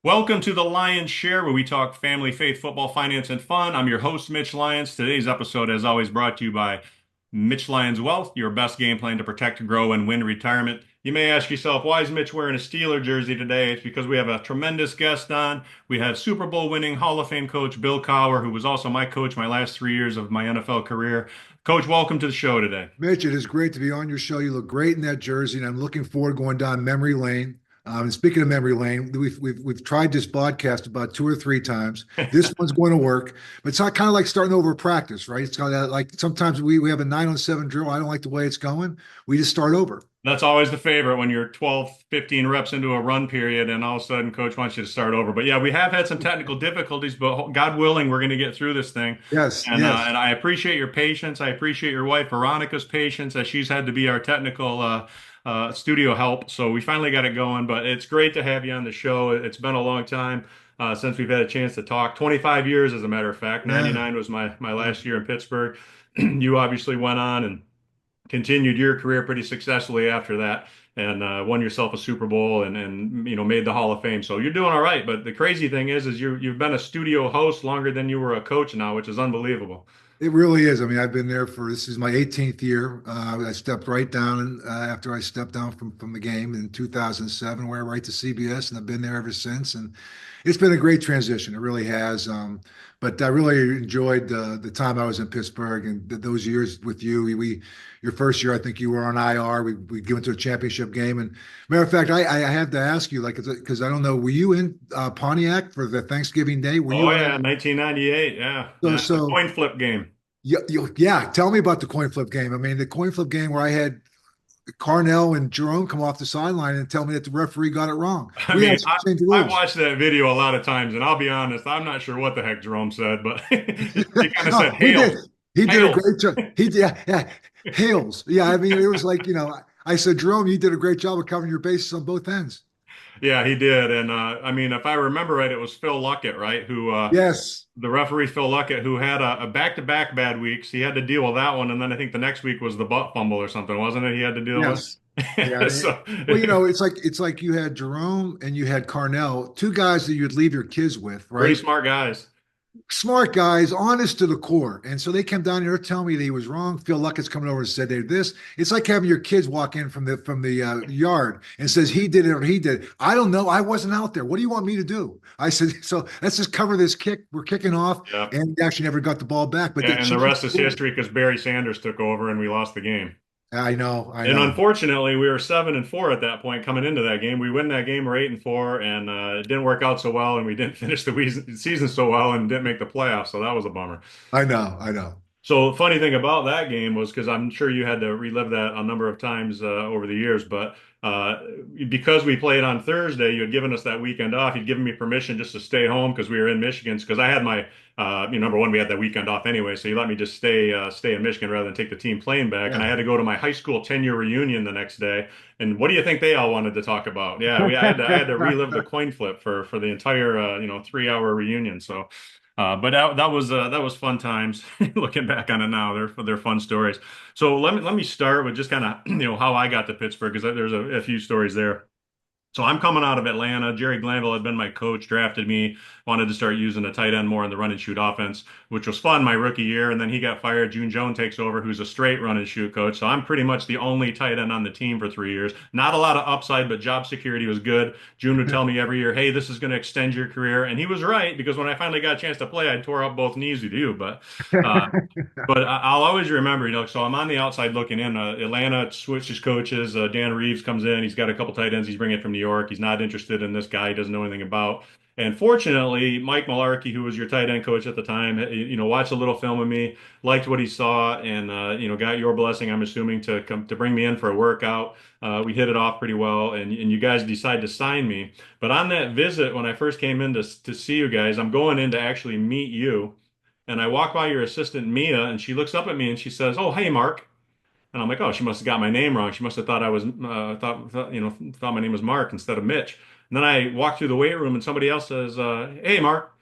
Welcome to the Lyons Share, where we talk family, faith, football, finance, and fun. I'm your host, Mitch Lyons. Today's episode, as always, brought to you by Mitch Lyons Wealth, your best game plan to protect, grow, and win retirement. You may ask yourself, why is Mitch wearing a Steeler jersey today? It's because we have a tremendous guest on. We have Super Bowl winning Hall of Fame coach Bill Cowher, who was also my coach my last 3 years of my NFL career. Coach, welcome to the show today. Mitch, it is great to be on your show. You look great in that jersey, and I'm looking forward to going down memory lane. And speaking of memory lane, we've tried this podcast about two or three times. This one's going to work, but it's not kind of like starting over practice, right? It's kind of like sometimes we have a 9-on-7 drill. I don't like the way it's going. We just start over. That's always the favorite when you're 12, 15 reps into a run period and all of a sudden coach wants you to start over. But yeah, we have had some technical difficulties, but God willing, we're going to get through this thing. Yes, And I appreciate your patience. I appreciate your wife Veronica's patience as she's had to be our technical studio help. So we finally got it going, but it's great to have you on the show. It's been a long time since we've had a chance to talk. 25 years, as a matter of fact. yeah. 99 was my last year in Pittsburgh. You obviously went on and continued your career pretty successfully after that and won yourself a Super Bowl and made the Hall of Fame. So you're doing all right. But the crazy thing is you've been a studio host longer than you were a coach now, which is unbelievable. It really is. I mean, I've been there for this is my 18th year. I stepped right down after I stepped down from the game in 2007, where I right to CBS, and I've been there ever since. And it's been a great transition. It really has. But I really enjoyed the time I was in Pittsburgh and those years with you. Your first year, I think you were on IR. We went to a championship game. And matter of fact, I had to ask you, like, because I don't know, were you in Pontiac for the Thanksgiving Day? Were Oh you yeah, on? 1998. Yeah, So, yeah, the so coin flip game. yeah, yeah. Tell me about the coin flip game. I mean, the coin flip game where I had Carnell and Jerome come off the sideline and tell me that the referee got it wrong. I We mean, actually changed the I've rules. watched that video a lot of times, and I'll be honest, I'm not sure what the heck Jerome said, but he kind of said No, he did. hails, He did a hails. great job. He did. Yeah, yeah. Hales. Yeah. I mean, it was like, I said, Jerome, you did a great job of covering your bases on both ends. Yeah, he did. And I mean, if I remember right, it was Phil Luckett, right? Who Yes. the referee Phil Luckett, who had a back-to-back bad weeks. He had to deal with that one, and then I think the next week was the butt fumble or something, wasn't it? He had to deal with. Yes. Yeah. So Well, it's like you had Jerome and you had Carnell, two guys that you'd leave your kids with, pretty right? smart guys. Smart guys, honest to the core. And so they came down here telling me that he was wrong. Phil Luckett's coming over and said they did this. It's like having your kids walk in from the yard and says he did it or he did. I don't know. I wasn't out there. What do you want me to do? I said, so let's just cover this kick. We're kicking off, Yeah, and he actually never got the ball back. But they and the changed rest is the rules. history because Barry Sanders took over and we lost the game. I know, I And know. unfortunately, we were 7-4 at that point coming into that game. We win that game, we're 8-4, and it didn't work out so well, and we didn't finish the season so well, and didn't make the playoffs. So that was a bummer. I know, I know. So the funny thing about that game was because I'm sure you had to relive that a number of times over the years, but uh, because we played on Thursday, you had given us that weekend off. You'd given me permission just to stay home because we were in Michigan. Because I had my, number one, we had that weekend off anyway, so you let me just stay in Michigan rather than take the team plane back. And I Yeah. had to go to my high school 10-year reunion the next day. And what do you think they all wanted to talk about? Yeah, I had to relive the coin flip for the entire 3-hour reunion. So. But that was fun times. Looking back on it now, they're fun stories. So let me start with just kind of how I got to Pittsburgh because there's a few stories there. So I'm coming out of Atlanta. Jerry Glanville had been my coach, drafted me, wanted to start using the tight end more in the run and shoot offense, which was fun my rookie year. And then he got fired. June Jones takes over, who's a straight run and shoot coach. So I'm pretty much the only tight end on the team for 3 years. Not a lot of upside, but job security was good. June would tell me every year, "Hey, this is going to extend your career," and he was right because when I finally got a chance to play, I tore up both knees with you. Uh, I'll always remember, so I'm on the outside looking in. Atlanta switches coaches. Dan Reeves comes in. He's got a couple tight ends he's bringing from New York. He's not interested in this guy he doesn't know anything about. And fortunately, Mike Mularkey, who was your tight end coach at the time, watched a little film of me, liked what he saw, and got your blessing, I'm assuming, to come to bring me in for a workout. We hit it off pretty well, and you guys decide to sign me. But on that visit, when I first came in to see you guys, I'm going in to actually meet you. And I walk by your assistant, Mia, and she looks up at me and she says, "Oh, hey, Mark." And I'm like, "Oh, she must have got my name wrong. She must have thought I was, thought my name was Mark instead of Mitch." And then I walk through the weight room and somebody else says, "Hey, Mark."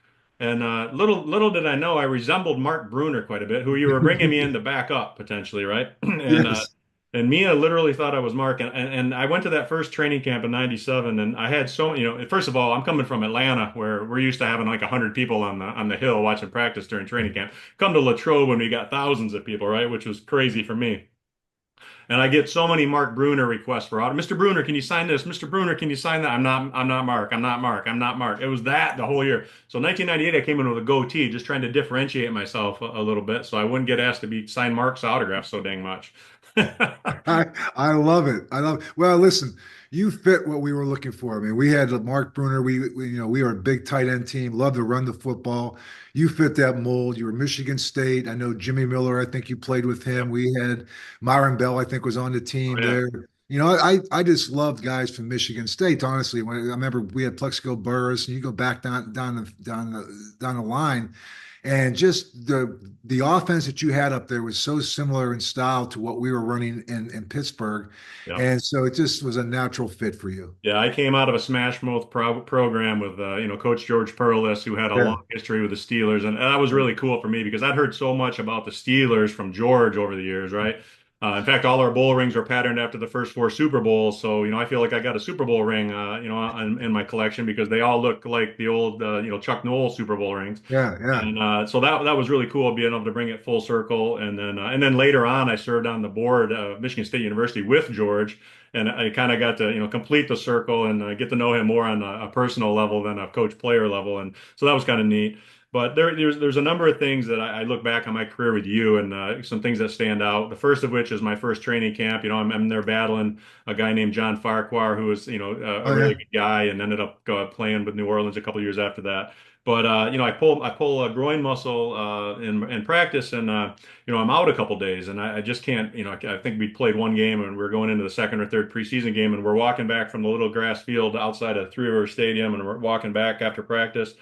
And little did I know I resembled Mark Bruner quite a bit, who you were bringing me in to back up potentially, right? And Yes. And Mia literally thought I was Mark. And I went to that first training camp in '97, and I had so, first of all, I'm coming from Atlanta, where we're used to having like 100 people on the hill watching practice during training camp. Come to Latrobe when we got thousands of people, right? Which was crazy for me. And I get so many Mark Bruner requests for auto. Mr. Bruner, can you sign this? Mr. Bruner, can you sign that? I'm not Mark. I'm not Mark. I'm not Mark. It was that the whole year. So 1998, I came in with a goatee, just trying to differentiate myself a little bit, so I wouldn't get asked to be sign Mark's autograph so dang much. I love it. I love Well, listen, you fit what we were looking for. I mean, we had Mark Bruner. We were a big tight end team, love to run the football. You fit that mold. You were Michigan State. I know Jimmy Miller, I think you played with him. Yep. We had Myron Bell, I think was on the Oh team yeah. there. I just loved guys from Michigan State, honestly. When I remember we had Plexico Burris, and you go back down the line, and just the offense that you had up there was so similar in style to what we were running in Pittsburgh. Yep. And so it just was a natural fit for you. Yeah, I came out of a Smash Mouth program with Coach George Perlis, who had a Yeah. long history with the Steelers, and that was really cool for me because I'd heard so much about the Steelers from George over the years, right? In fact, all our bowl rings are patterned after the first four Super Bowls, so I feel like I got a Super Bowl ring, in my collection because they all look like the old, Chuck Noll Super Bowl rings. Yeah. Yeah. And so that was really cool being able to bring it full circle. And then later on, I served on the board of Michigan State University with George, and I kind of got to complete the circle and get to know him more on a personal level than a coach player level, and so that was kind of neat. But there's a number of things that I look back on my career with you, and some things that stand out. The first of which is my first training camp. I'm there battling a guy named John Farquhar, who was a Oh really yeah. good guy, and ended up playing with New Orleans a couple years after that. But I pull a groin muscle in practice, and I'm out a couple days, and I just can't. I think we played one game, and we're going into the second or third preseason game, and we're walking back from the little grass field outside of Three River Stadium, and we're walking back after practice.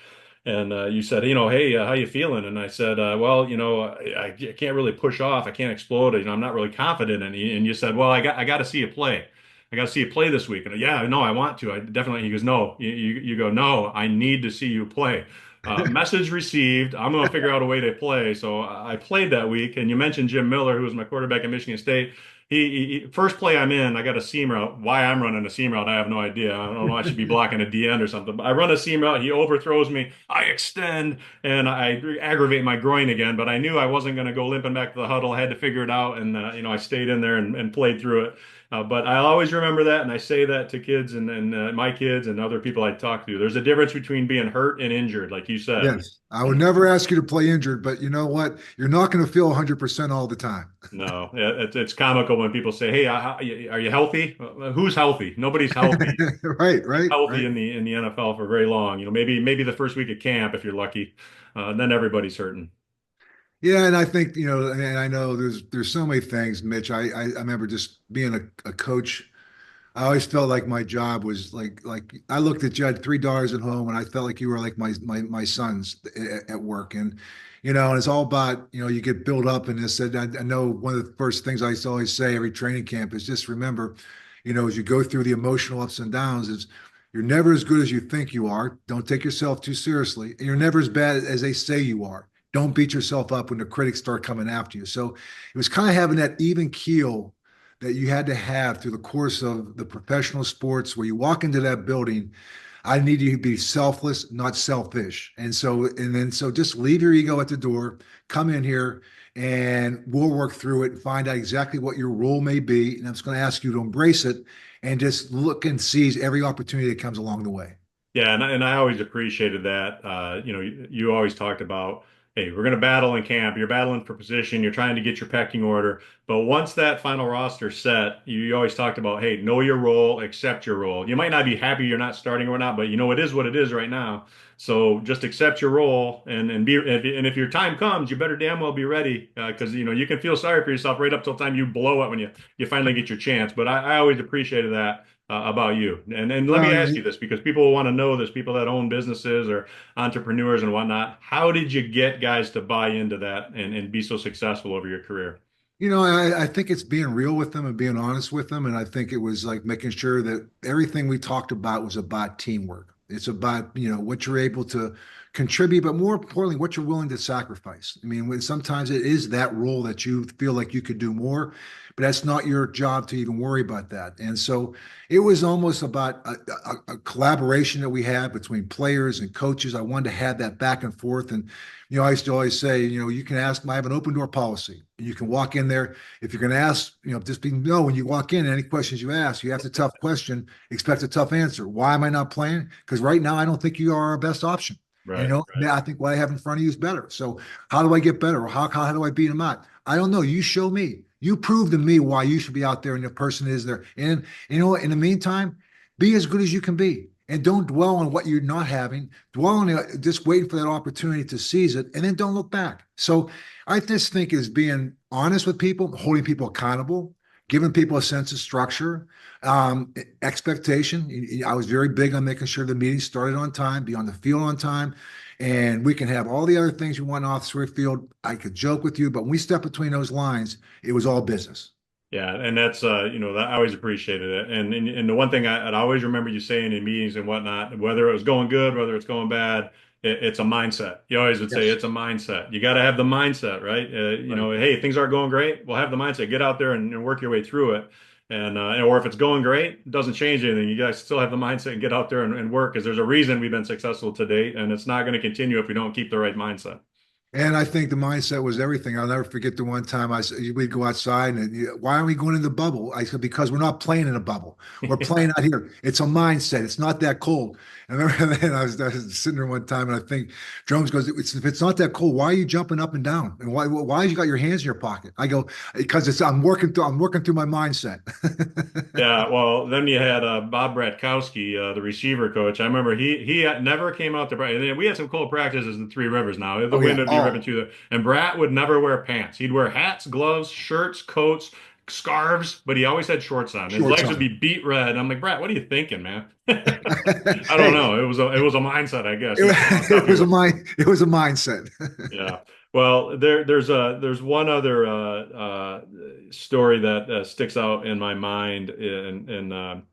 And you said, hey, how you feeling? And I said, well, I can't really push off. I can't explode. I'm not really confident. And you said, well, I got to see you play. I got to see you play this week. And yeah, no, I want to. I definitely. He goes, no, you go, no, I need to see you play. Message received. I'm going to figure out a way to play. So I played that week. And you mentioned Jim Miller, who was my quarterback at Michigan State. First play I'm in, I got a seam route. Why I'm running a seam route, I have no idea. I don't know. I should be blocking a D end or something. But I run a seam route. He overthrows me. I extend and I aggravate my groin again. But I knew I wasn't going to go limping back to the huddle. I had to figure it out, and I stayed in there and played through it. But I always remember that, and I say that to kids and my kids and other people I talk to. There's a difference between being hurt and injured, like you said. Yes. I would never ask you to play injured, but you know what? You're not going to feel 100% all the time. No, it's comical when people say, "Hey, are you healthy?" Who's healthy? Nobody's healthy. Right, right, Healthy right. in the NFL for very long. Maybe the first week of camp if you're lucky. Then everybody's hurting. Yeah, and I think, and I know there's so many things, Mitch. I remember just being a coach. I always felt like my job was like I looked at you, I had three daughters at home, and I felt like you were like my sons at work. And it's all about, you get built up in this. And I know one of the first things I used to always say every training camp is just remember, as you go through the emotional ups and downs, is you're never as good as you think you are. Don't take yourself too seriously. And you're never as bad as they say you are. Don't beat yourself up when the critics start coming after you. So it was kind of having that even keel that you had to have through the course of the professional sports where you walk into that building. I need you to be selfless, not selfish. And so just leave your ego at the door, come in here, and we'll work through it and find out exactly what your role may be. And I'm just going to ask you to embrace it and just look and seize every opportunity that comes along the way. Yeah, and I always appreciated that. You always talked about, hey, we're going to battle in camp. You're battling for position. You're trying to get your pecking order. But once that final roster set, you always talked about, hey, know your role, accept your role. You might not be happy you're not starting or not, but it is what it is right now. So just accept your role and if your time comes, you better damn well be ready because you can feel sorry for yourself right up till the time you blow it when you finally get your chance. But I always appreciated that about you. And let me Well, ask you this because people want to know this, people that own businesses or entrepreneurs and whatnot. How did you get guys to buy into that and be so successful over your career? I think it's being real with them and being honest with them. And I think it was like making sure that everything we talked about was about teamwork. It's about, what you're able to contribute, but more importantly, what you're willing to sacrifice. I mean, when sometimes it is that role that you feel like you could do more, but that's not your job to even worry about that. And so it was almost about a collaboration that we had between players and coaches. I wanted to have that back and forth. And, I used to always say, you can ask, I have an open door policy. You can walk in there. If you're going to ask, just be no, when you walk in, any questions you ask, you ask a tough question, expect a tough answer. Why am I not playing? Because right now, I don't think you are our best option. And, Right, right. I think what I have in front of you is better. So how do I get better? Or how do I beat them out? I don't know. You show me. You prove to me why you should be out there and the person is there. And in the meantime, be as good as you can be. And don't dwell on what you're not having. Dwell on it, just waiting for that opportunity to seize it, and then don't look back. So I just think is being honest with people, holding people accountable, giving people a sense of structure, expectation. I was very big on making sure the meeting started on time, be on the field on time, and we can have all the other things you want off the field. I could joke with you, but when we step between those lines, it was all business. Yeah, and that's that I always appreciated it. And the one thing I'd always remember you saying in meetings and whatnot, whether it was going good, whether it's going bad, it's a mindset. You always would say Yes. it's a mindset. You got to have the mindset, right? Right. Hey, things aren't going great. Well, have the mindset. Get out there and work your way through it. And or if it's going great, it doesn't change anything. You guys still have the mindset and get out there and work because there's a reason we've been successful to date, and it's not going to continue if we don't keep the right mindset. And I think the mindset was everything. I'll never forget the one time we'd go outside and why are we going in the bubble? I said, because we're not playing in a bubble. We're playing out here. It's a mindset. It's not that cold. And then I was sitting there one time and I think Jones goes, if it's not that cold, why are you jumping up and down? And why you got your hands in your pocket? I go, because I'm working through my mindset. Yeah, well, then you had Bob Bratkowski, the receiver coach. I remember he never came out to practice. We had some cool practices in Three Rivers now. The Oh wind yeah. would be ripping Oh, through and Brat would never wear pants. He'd wear hats, gloves, shirts, coats, scarves, but he always had shorts on. His shorts legs would on. be beat red. I'm like, Brat, what are you thinking, man? I don't Hey, know. It was a mindset, I guess. He saw how tough it he was a was. mindset. Yeah. Well, there's one other story that sticks out in my mind in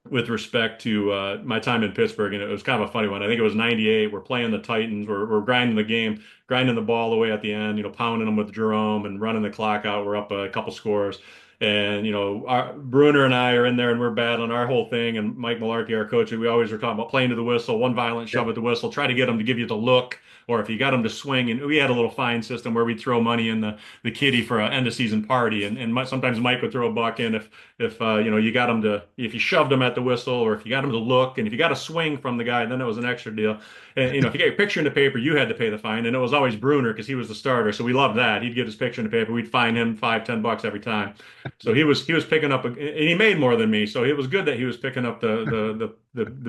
with respect to my time in Pittsburgh, and it was kind of a funny one. I think it was '98. We're playing the Titans. We're grinding the game, grinding the ball away at the end. Pounding them with Jerome and running the clock out. We're up a couple scores, and Bruner and I are in there, and we're battling our whole thing. And Mike Malarkey, our coach, we always are talking about playing to the whistle, one violent shove Yep. at the whistle, try to get them to give you the look. Or if you got them to swing, and we had a little fine system where we'd throw money in the kitty for an end of season party, and sometimes Mike would throw a buck in if you got him to if you shoved him at the whistle or if you got him to look and if you got a swing from the guy, then it was an extra deal. And if you got your picture in the paper, you had to pay the fine, and it was always Bruner because he was the starter, so we loved that. He'd get his picture in the paper, we'd fine him 5, $10 every time. So he was picking up, and he made more than me, so it was good that he was picking up the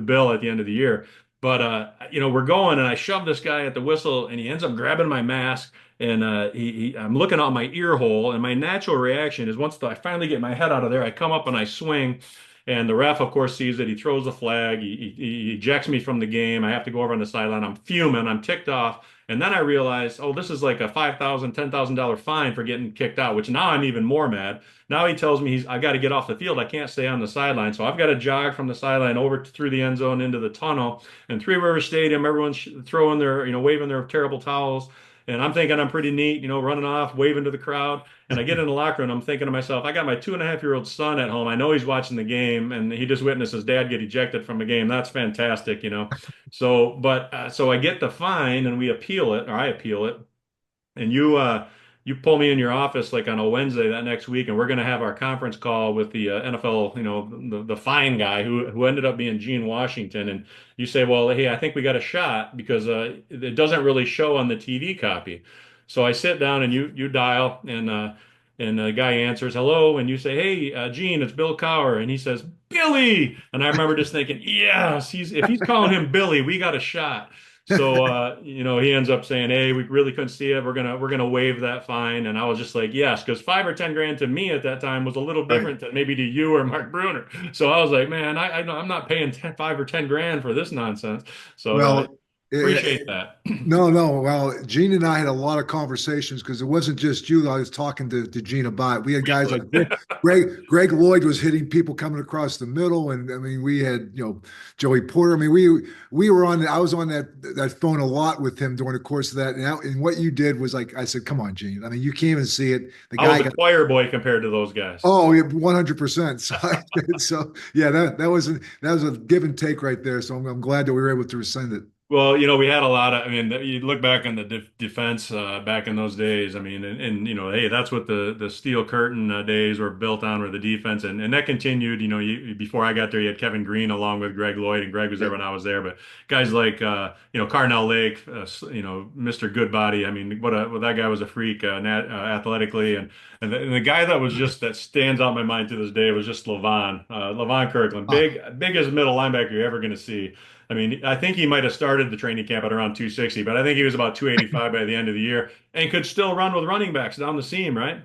bill at the end of the year. But we're going, and I shoved this guy at the whistle, and he ends up grabbing my mask. And I'm looking out my ear hole, and my natural reaction is I finally get my head out of there, I come up and I swing, and the ref, of course, sees it. He throws the flag. He ejects me from the game. I have to go over on the sideline. I'm fuming. I'm ticked off. And then I realize, oh, this is like a $5,000, $10,000 fine for getting kicked out, which now I'm even more mad. Now he tells me I got to get off the field. I can't stay on the sideline. So I've got to jog from the sideline over through the end zone into the tunnel. And Three River Stadium, everyone's throwing waving their terrible towels. And I'm thinking I'm pretty neat, running off, waving to the crowd. And I get in the locker room, I'm thinking to myself, I got my 2.5-year-old son at home. I know he's watching the game, and he just witnessed his dad get ejected from a game. That's fantastic. So I get the fine, and we appeal it, or I appeal it, and you pull me in your office like on a Wednesday that next week, and we're going to have our conference call with the NFL, the fine guy who ended up being Gene Washington, and you say, well, hey, I think we got a shot because it doesn't really show on the TV copy. So I sit down and you dial, and the guy answers, hello, and you say, hey, Gene, it's Bill Cowher, and he says, Billy, and I remember just thinking, yes, if he's calling him Billy, we got a shot. So he ends up saying, "Hey, we really couldn't see it. We're gonna waive that fine." And I was just like, "Yes," because 5 or 10 grand to me at that time was a little Right. different than maybe to you or Mark Bruner. So I was like, "Man, I'm not paying 5 or 10 grand for this nonsense." So Well, Appreciate that. No, no. Well, Gene and I had a lot of conversations because it wasn't just you. I was talking to Gene about it. We had guys like Greg Lloyd was hitting people coming across the middle, and I mean, we had Joey Porter. I mean, we were on. I was on that phone a lot with him during the course of that. And what you did was like I said, "Come on, Gene. I mean, you can't even see it." The I was guy a got choir boy compared to those guys. Oh, yeah, 100%. So, so yeah, that was a give and take right there. So I'm glad that we were able to rescind it. Well, we had a lot of, I mean, you look back on the defense back in those days. I mean, hey, that's what the steel curtain days were built on, were the defense, and that continued. Before I got there, you had Kevin Green along with Greg Lloyd, and Greg was there Yep. when I was there. But guys like, Carnell Lake, Mr. Goodbody. I mean, what that guy was a freak, athletically, and the guy that was just that stands out in my mind to this day was just Levon Kirkland, Ah, biggest middle linebacker you're ever going to see. I mean, I think he might have started the training camp at around 260, but I think he was about 285 by the end of the year and could still run with running backs down the seam, right?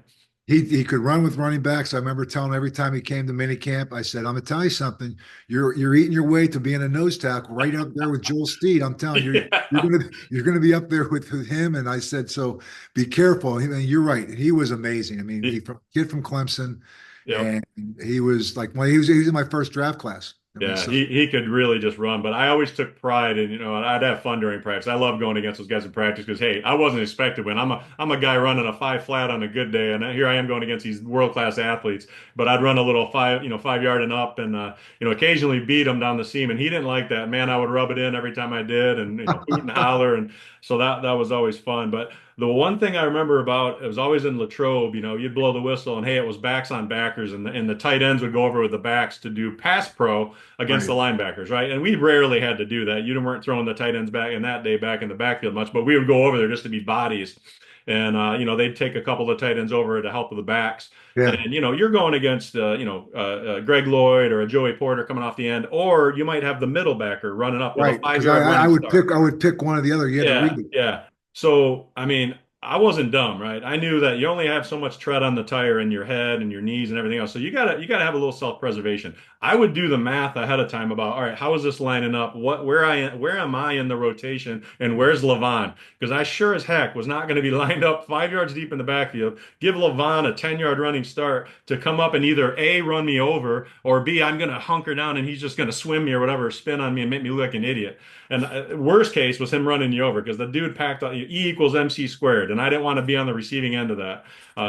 he could run with running backs. I remember telling him every time he came to minicamp, I said, "I'm gonna tell you something. You're eating your way to being a nose tackle right up there with Joel Steed. I'm telling you, Yeah. you're gonna be up there with him." And I said, "So be careful." I mean, you're right. He was amazing. I mean, he He- from kid from Clemson, Yep. and he was like, well, he was in my first draft class. I mean, Yeah, so he could really just run, but I always took pride in, I'd have fun during practice. I love going against those guys in practice because hey, I wasn't expected when I'm a guy running a 5 flat on a good day, and here I am going against these world-class athletes. But I'd run a little 5 yard and up, and occasionally beat him down the seam, and he didn't like that. Man, I would rub it in every time I did, and hoot and holler, and so that was always fun. But the one thing I remember about it was always in Latrobe, you'd blow the whistle, and hey, it was backs on backers, and the tight ends would go over with the backs to do pass pro against the right, linebackers, right? And we rarely had to do that. You weren't throwing the tight ends back in that day back in the backfield much, but we would go over there just to be bodies. And they'd take a couple of tight ends over to help with the backs. yeah, And you're going against Greg Lloyd or a Joey Porter coming off the end, or you might have the middle backer running up with a right. five Because yard I running would start. pick one or the other. You had to read Yeah, it. yeah. So, I mean, I wasn't dumb, right? I knew that you only have so much tread on the tire in your head and your knees and everything else. So you gotta have a little self-preservation. I would do the math ahead of time about, all right, how is this lining up? Where am I in the rotation? And where's Levon? Because I sure as heck was not going to be lined up 5 yards deep in the backfield, give Levon a 10-yard running start to come up and either A, run me over, or B, I'm gonna hunker down and he's just gonna swim me or whatever, spin on me and make me look like an idiot. And worst case was him running you over because the dude packed E equals MC squared, and I didn't want to be on the receiving end of that.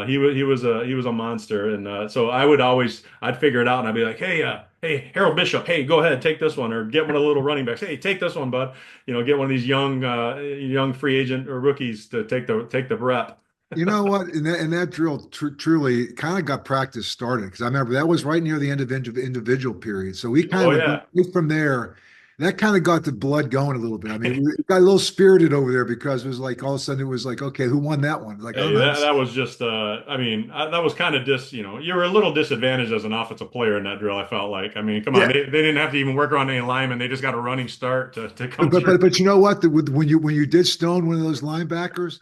He was a monster, and so I'd figure it out, and I'd be like, hey Harold Bishop, hey go ahead take this one, or get one of the little running backs, hey take this one, bud, get one of these young free agent or rookies to take the rep. You know what? In that drill, truly kind of got practice started because I remember that was right near the end of individual period. So we Oh kind of yeah. right from there. That kind of got the blood going a little bit. I mean, we got a little spirited over there because it was like all of a sudden it was like, okay, who won that one? Like, oh Hey, no, that was just I mean that was kind of you were a little disadvantaged as an offensive player in that drill. I felt like, I mean, come on, yeah. they didn't have to even work around any linemen. They just got a running start to But come but through. but, but you know what? When you did stone one of those linebackers,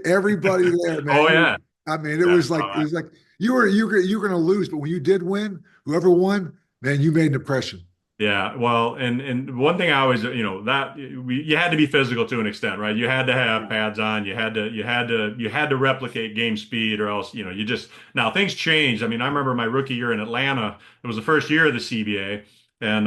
everybody there, man. Oh yeah. I mean, it Yeah. was like it was like you were going to lose, but when you did win, whoever won, man, you made an impression. Yeah, well, and one thing I always, that you had to be physical to an extent, right? You had to have pads on. You had to replicate game speed, or else, you just now things changed. I mean, I remember my rookie year in Atlanta. It was the first year of the CBA, and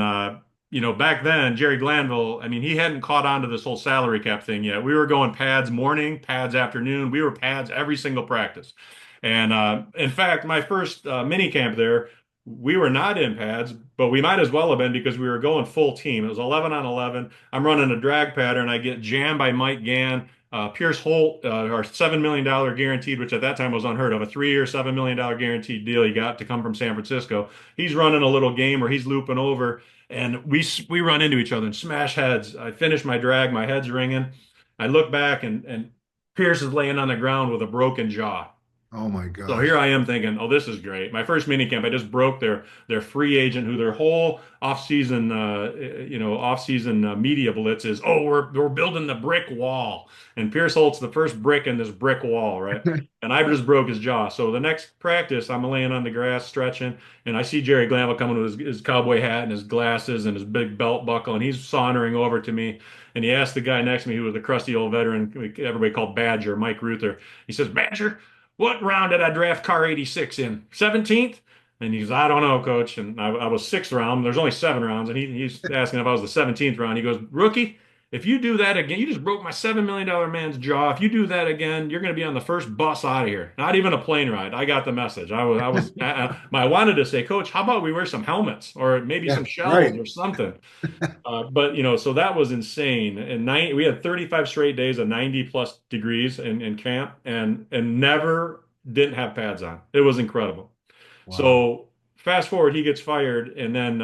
back then Jerry Glanville. I mean, he hadn't caught on to this whole salary cap thing yet. We were going pads morning, pads afternoon. We were pads every single practice, and in fact, my first mini camp there we were not in pads, but we might as well have been because we were going full team. It was 11 on 11. I'm running a drag pattern. I get jammed by Mike Gann. Pierce Holt, our $7 million guaranteed, which at that time was unheard of, a 3 year, $7 million guaranteed deal he got to come from San Francisco. He's running a little game where he's looping over, and we run into each other and smash heads. I finish my drag, my head's ringing. I look back, and Pierce is laying on the ground with a broken jaw. Oh my So here gosh. I am thinking, oh, this is great. My first mini camp, I just broke their free agent, who their whole off-season, off-season media blitz is. Oh, we're building the brick wall, and Pierce Holt's the first brick in this brick wall, right? And I just broke his jaw. So the next practice, I'm laying on the grass stretching, and I see Jerry Glanville coming with his cowboy hat and his glasses and his big belt buckle, and he's sauntering over to me, and he asked the guy next to me, who was a crusty old veteran, everybody called Badger, Mike Ruther. He says, Badger, what round did I draft car 86 in? 17th? And he's, I don't know, coach. And I was sixth round. There's only 7 rounds. And he's asking if I was the 17th round. He goes, rookie, if you do that again, you just broke my $7 million man's jaw. If you do that again, you're going to be on the first bus out of here. Not even a plane ride. I got the message. I wanted to say, coach, how about we wear some helmets or maybe Yeah, some shells right. or something? But so that was insane. And we had 35 straight days of 90 plus degrees in camp, and never didn't have pads on. It was incredible. Wow. So fast forward, he gets fired, and then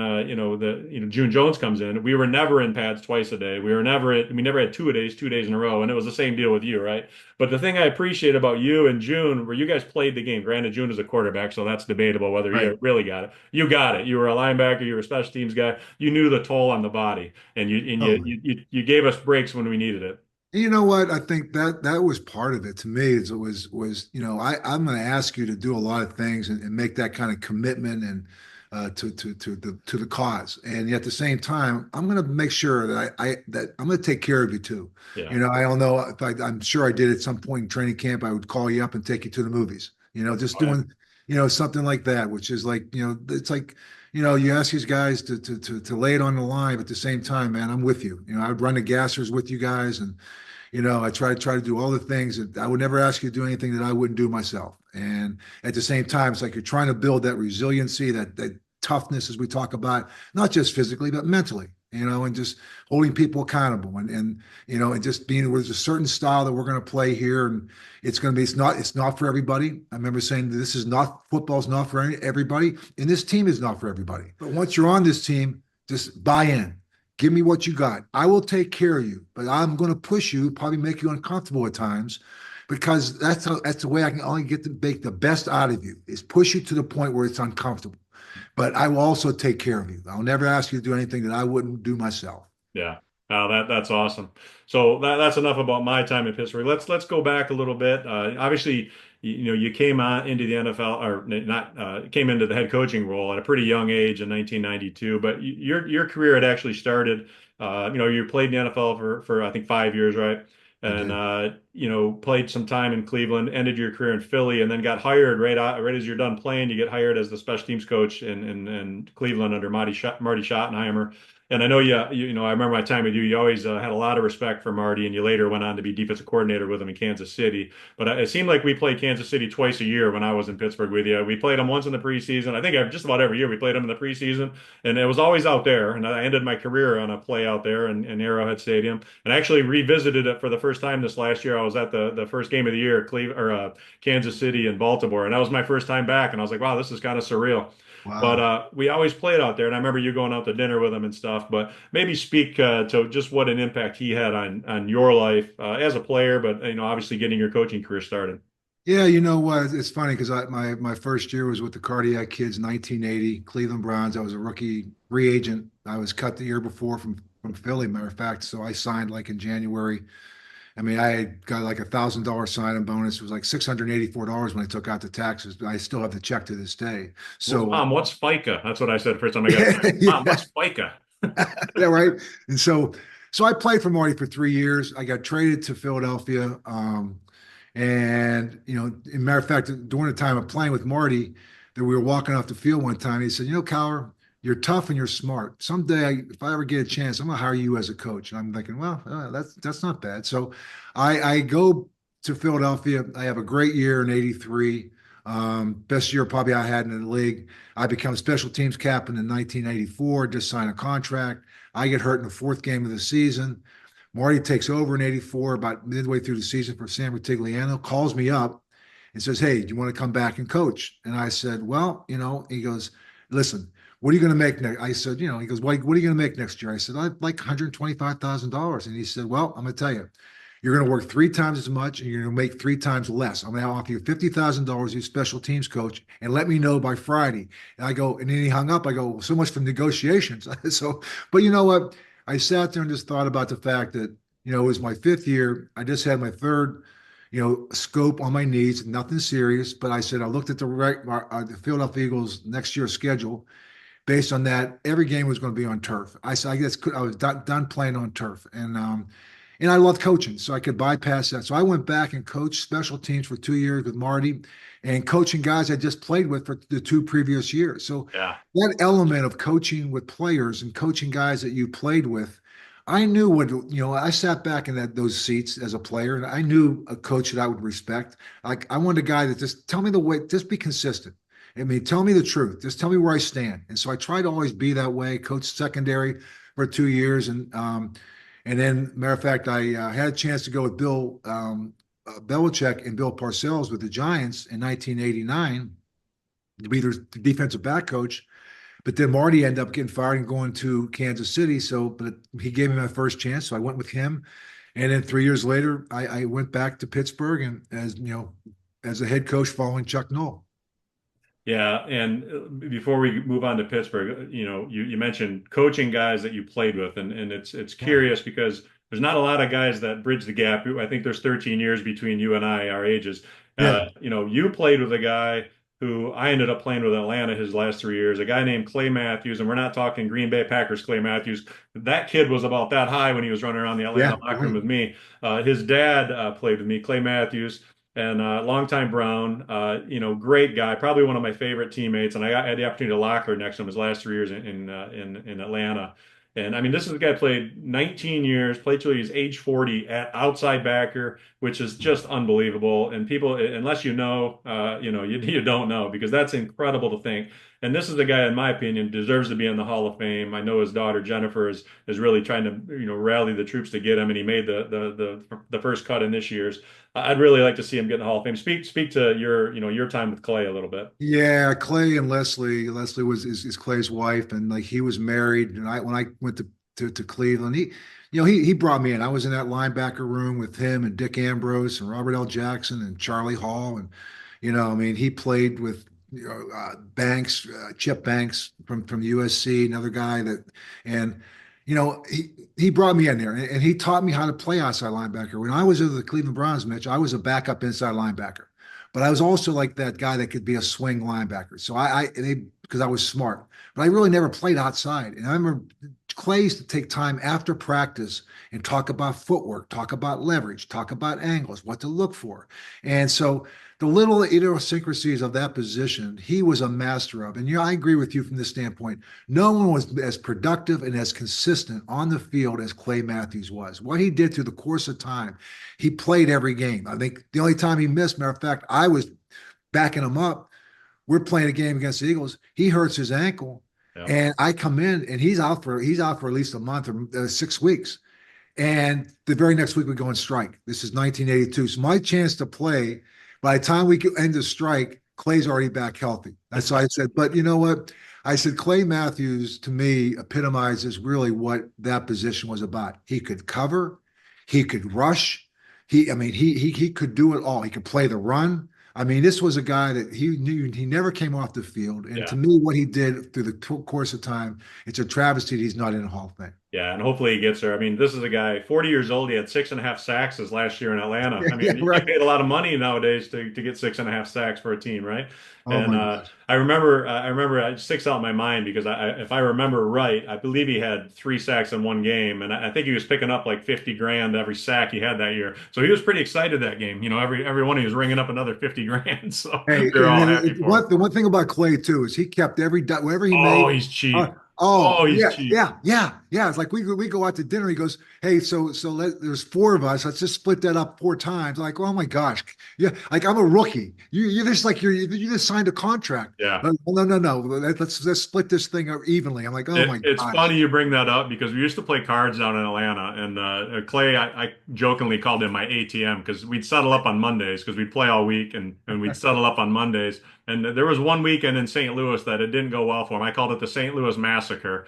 June Jones comes in. We were never in pads twice a day. We never had 2 days, 2 days in a row, and it was the same deal with you, right? But the thing I appreciate about you and June, where you guys played the game. Granted, June is a quarterback, so that's debatable whether he Right. really got it. You got it. You were a linebacker. You were a special teams guy. You knew the toll on the body, and Totally. you gave us breaks when we needed it. And you know what? I think that was part of it to me. Is it was I'm going to ask you to do a lot of things and make that kind of commitment and to the cause. And yet at the same time, I'm going to make sure that that I'm going to take care of you too. Yeah. I don't know if I'm sure I did at some point in training camp. I would call you up and take you to the movies. Just Oh, yeah. doing something like that, which is like it's like. You ask these guys to lay it on the line, but at the same time, man, I'm with you. I'd run the gassers with you guys, and I try to do all the things that I would never ask you to do anything that I wouldn't do myself. And at the same time, it's like you're trying to build that resiliency, that toughness, as we talk about, not just physically but mentally. And just holding people accountable, and just being there's a certain style that we're going to play here, and it's not for everybody. I remember saying this is not football's not for everybody, and this team is not for everybody. But once you're on this team, just buy in. Give me what you got. I will take care of you, but I'm going to push you, probably make you uncomfortable at times, because that's the way I can only get to make the best out of you is push you to the point where it's uncomfortable. But I will also take care of you. I'll never ask you to do anything that I wouldn't do myself. Yeah. That's awesome. So that's enough about my time in Pittsburgh. Let's go back a little bit. Obviously, you came on into the NFL, or not came into the head coaching role at a pretty young age in 1992. But your career had actually started. You played in the NFL for I think 5 years, right? I And did. played some time in Cleveland, ended your career in Philly, and then got hired right as you're done playing. You get hired as the special teams coach in Cleveland under Marty Schottenheimer. And I know I remember my time with you. You always had a lot of respect for Marty, and you later went on to be defensive coordinator with him in Kansas City. But it seemed like we played Kansas City twice a year when I was in Pittsburgh with you. We played them once in the preseason. I think just about every year we played them in the preseason, and it was always out there. And I ended my career on a play out there in Arrowhead Stadium, and I actually revisited it for the first time this last year. I was at the first game of the year, Kansas City and Baltimore, and that was my first time back. And I was like, wow, this is kind of surreal. But Wow. we always played out there, and I remember you going out to dinner with him and stuff. But maybe speak to just what an impact he had on your life as a player, but obviously getting your coaching career started. Yeah, you know what? It's funny because my first year was with the Cardiac Kids, 1980, Cleveland Browns. I was a rookie free agent. I was cut the year before from Philly, matter of fact. So I signed like in January. I mean, I had got like $1,000 sign-on bonus. It was like $684 when I took out the taxes. I still have the check to this day. So Mom, what's FICA? That's what I said first time I got signed. Mom, yeah, what's FICA? yeah, right. And so I played for Marty for 3 years. I got traded to Philadelphia. And as a matter of fact, during the time of playing with Marty, that we were walking off the field one time, he said, Cowher, you're tough and you're smart. Someday, if I ever get a chance, I'm gonna hire you as a coach. And I'm thinking, well, that's not bad. So I go to Philadelphia. I have a great year in '83. Best year probably I had in the league. I become special teams captain in 1984, just signed a contract. I get hurt in the fourth game of the season. Marty takes over in '84, about midway through the season for Sam Rutigliano, calls me up and says, hey, do you want to come back and coach? And I said, well, he goes, listen, what are you going to make next? I said, he goes, what are you going to make next year? I said, I'd like $125,000. And he said, well, I'm going to tell you, You're going to work three times as much and you're going to make three times less. I'm going to offer you $50,000, you special teams coach, and let me know by Friday. And I go, and then he hung up. I go, so much for negotiations. So, but you know what? I sat there and just thought about the fact that, it was my fifth year. I just had my third, scope on my knees, nothing serious. But I said, I looked at the Philadelphia Eagles next year's schedule. Based on that, every game was going to be on turf. I said, I guess I was done playing on turf, and I love coaching, so I could bypass that. So I went back and coached special teams for 2 years with Marty, and coaching guys I just played with for the two previous years. So Yeah. that element of coaching with players and coaching guys that you played with, I knew I sat back in those seats as a player, and I knew a coach that I would respect. Like I wanted a guy that just tell me the way, just be consistent. I mean, tell me the truth. Just tell me where I stand. And so I try to always be that way. Coached secondary for 2 years, and then matter of fact, I had a chance to go with Bill Belichick and Bill Parcells with the Giants in 1989 to be their defensive back coach. But then Marty ended up getting fired and going to Kansas City. So, but he gave me my first chance, so I went with him. And then 3 years later, I went back to Pittsburgh and as a head coach following Chuck Noll. Yeah, and before we move on to Pittsburgh, you mentioned coaching guys that you played with, and it's Yeah. curious because there's not a lot of guys that bridge the gap. I think there's 13 years between you and I, our ages. Yeah. You played with a guy who I ended up playing with Atlanta his last 3 years, a guy named Clay Matthews, and we're not talking Green Bay Packers Clay Matthews. That kid was about that high when he was running around the Atlanta Yeah. locker room Right. with me. His dad played with me, Clay Matthews and longtime Brown, great guy, probably one of my favorite teammates. And I had the opportunity to locker next to him his last 3 years in Atlanta. And I mean, this is a guy played 19 years, played till he's age 40 at outside backer, which is just unbelievable. And people, unless you don't know because that's incredible to think. And this is a guy, in my opinion, deserves to be in the Hall of Fame. I know his daughter Jennifer is really trying to rally the troops to get him, and he made the first cut in this year's. I'd really like to see him get in the Hall of Fame. Speak to your time with Clay a little bit. Yeah, Clay and Leslie. Leslie is Clay's wife, and like he was married. And when I went to Cleveland, he brought me in. I was in that linebacker room with him and Dick Ambrose and Robert L. Jackson and Charlie Hall, and I mean, he played with Banks, Chip Banks from USC, another guy and he brought me in there and he taught me how to play outside linebacker. When I was with the Cleveland Browns, Mitch, I was a backup inside linebacker, but I was also like that guy that could be a swing linebacker. So because I was smart, but I really never played outside. And I remember Clay used to take time after practice and talk about footwork, talk about leverage, talk about angles, what to look for. And so the little idiosyncrasies of that position, he was a master of. And I agree with you from this standpoint. No one was as productive and as consistent on the field as Clay Matthews was. What he did through the course of time, he played every game. I think the only time he missed, matter of fact, I was backing him up. We're playing a game against the Eagles. He hurts his ankle, Yeah. and I come in, and he's out for at least a month or 6 weeks. And the very next week we go on strike. This is 1982. So my chance to play, by the time we end the strike, Clay's already back healthy. That's why I said, but you know what? I said, Clay Matthews to me epitomizes really what that position was about. He could cover, he could rush. He could do it all. He could play the run. I mean, this was a guy that he knew he never came off the field. And Yeah. to me, what he did through the course of time, it's a travesty that he's not in the Hall of Fame. Yeah, and hopefully he gets there. I mean, this is a guy 40 years old. He had 6.5 sacks his last year in Atlanta. I Yeah, mean, you right. get paid a lot of money nowadays to get 6.5 sacks for a team, right? Oh And my gosh. I remember it sticks out in my mind because if I remember right, I believe he had 3 sacks in one game, and I think he was picking up like 50 grand every sack he had that year. So he was pretty excited that game. Every one he was ringing up another 50 grand. So Hey, they're and all then happy for him. the one thing about Clay too is he kept whatever he Oh, made. he's Uh, cheap. oh Oh, he's yeah, cheap. yeah, yeah, yeah. It's like we go out to dinner. He goes, "Hey, there's four of us. Let's just split that up 4 times." Like, oh my gosh, yeah. Like I'm a rookie. You're just like you just signed a contract. Yeah. No, no, no. Let's split this thing up evenly. I'm like, oh my It's gosh. funny you bring that up because we used to play cards down in Atlanta, and Clay, I jokingly called him my ATM because we'd settle up on Mondays because we'd play all week and we'd settle up on Mondays. And there was one weekend in St. Louis that it didn't go well for him. I called it the St. Louis Massacre.